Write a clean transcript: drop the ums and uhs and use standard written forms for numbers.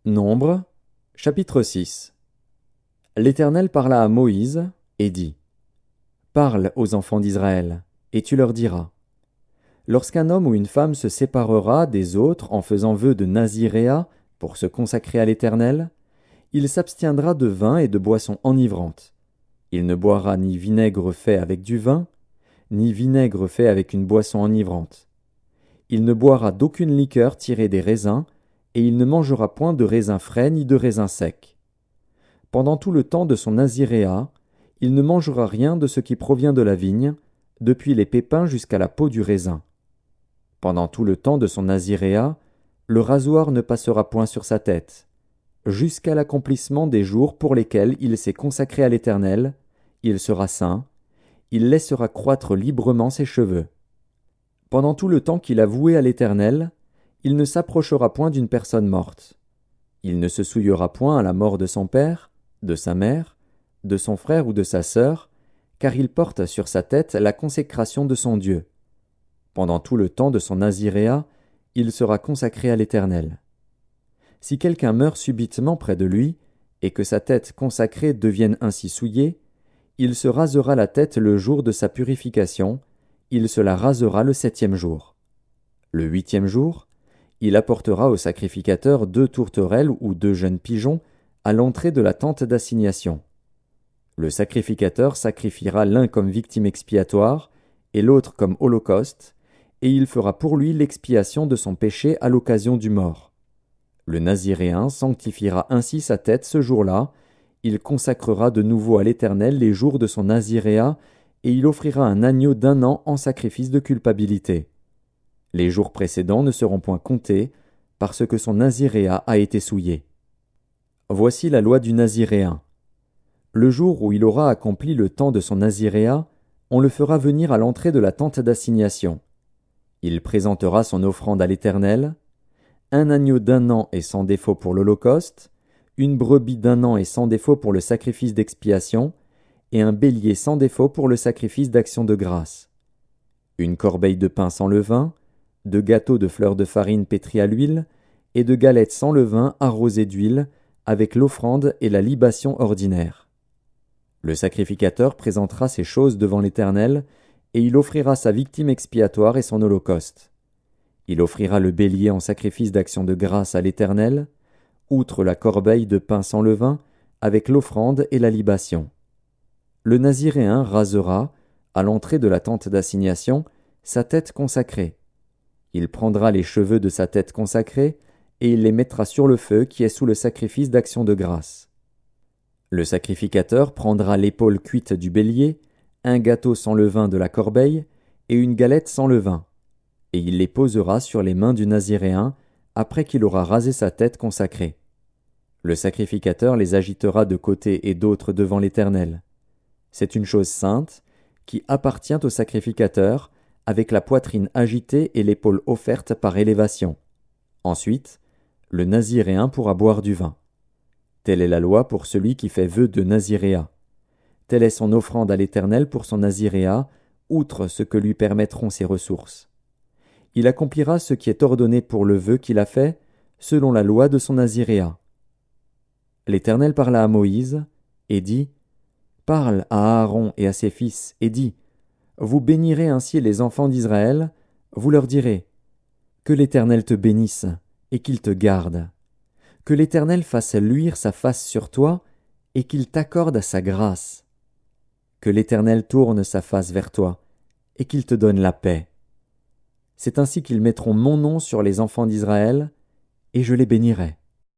Nombre, chapitre 6. L'Éternel parla à Moïse et dit: Parle aux enfants d'Israël, et tu leur diras: Lorsqu'un homme ou une femme se séparera des autres en faisant vœu de naziréat pour se consacrer à l'Éternel, il s'abstiendra de vin et de boissons enivrantes. Il ne boira ni vinaigre fait avec du vin, ni vinaigre fait avec une boisson enivrante. Il ne boira d'aucune liqueur tirée des raisins, et il ne mangera point de raisins frais ni de raisins secs. Pendant tout le temps de son naziréat, il ne mangera rien de ce qui provient de la vigne, depuis les pépins jusqu'à la peau du raisin. Pendant tout le temps de son naziréat, le rasoir ne passera point sur sa tête. Jusqu'à l'accomplissement des jours pour lesquels il s'est consacré à l'Éternel, il sera saint, il laissera croître librement ses cheveux. Pendant tout le temps qu'il a voué à l'Éternel, il ne s'approchera point d'une personne morte. Il ne se souillera point à la mort de son père, de sa mère, de son frère ou de sa sœur, car il porte sur sa tête la consécration de son Dieu. Pendant tout le temps de son naziréat, il sera consacré à l'Éternel. Si quelqu'un meurt subitement près de lui, et que sa tête consacrée devienne ainsi souillée, il se rasera la tête le jour de sa purification, il se la rasera le 7e jour. Le 8e jour, il apportera au sacrificateur 2 tourterelles ou 2 jeunes pigeons à l'entrée de la tente d'assignation. Le sacrificateur sacrifiera l'un comme victime expiatoire et l'autre comme holocauste, et il fera pour lui l'expiation de son péché à l'occasion du mort. Le naziréen sanctifiera ainsi sa tête ce jour-là, il consacrera de nouveau à l'Éternel les jours de son naziréat, et il offrira un agneau d'1 an en sacrifice de culpabilité. Les jours précédents ne seront point comptés, parce que son naziréat a été souillé. Voici la loi du naziréen. Le jour où il aura accompli le temps de son naziréat, on le fera venir à l'entrée de la tente d'assignation. Il présentera son offrande à l'Éternel, un agneau d'1 an et sans défaut pour l'holocauste, une brebis d'1 an et sans défaut pour le sacrifice d'expiation, et un bélier sans défaut pour le sacrifice d'action de grâce. Une corbeille de pain sans levain, 2 gâteaux de fleurs de farine pétris à l'huile, et 2 galettes sans levain arrosées d'huile, avec l'offrande et la libation ordinaire. Le sacrificateur présentera ces choses devant l'Éternel, et il offrira sa victime expiatoire et son holocauste. Il offrira le bélier en sacrifice d'action de grâce à l'Éternel, outre la corbeille de pain sans levain, avec l'offrande et la libation. Le naziréen rasera, à l'entrée de la tente d'assignation, sa tête consacrée. Il prendra les cheveux de sa tête consacrée, et il les mettra sur le feu qui est sous le sacrifice d'action de grâce. Le sacrificateur prendra l'épaule cuite du bélier, un gâteau sans levain de la corbeille, et une galette sans levain, et il les posera sur les mains du naziréen, après qu'il aura rasé sa tête consacrée. Le sacrificateur les agitera de côté et d'autre devant l'Éternel. C'est une chose sainte, qui appartient au sacrificateur, avec la poitrine agitée et l'épaule offerte par élévation. Ensuite, le naziréen pourra boire du vin. Telle est la loi pour celui qui fait vœu de naziréat. Telle est son offrande à l'Éternel pour son naziréat, outre ce que lui permettront ses ressources. Il accomplira ce qui est ordonné pour le vœu qu'il a fait, selon la loi de son naziréat. L'Éternel parla à Moïse, et dit: Parle à Aaron et à ses fils, et dis: Vous bénirez ainsi les enfants d'Israël, vous leur direz: Que l'Éternel te bénisse, et qu'il te garde. Que l'Éternel fasse luire sa face sur toi, et qu'il t'accorde sa grâce. Que l'Éternel tourne sa face vers toi, et qu'il te donne la paix. C'est ainsi qu'ils mettront mon nom sur les enfants d'Israël, et je les bénirai.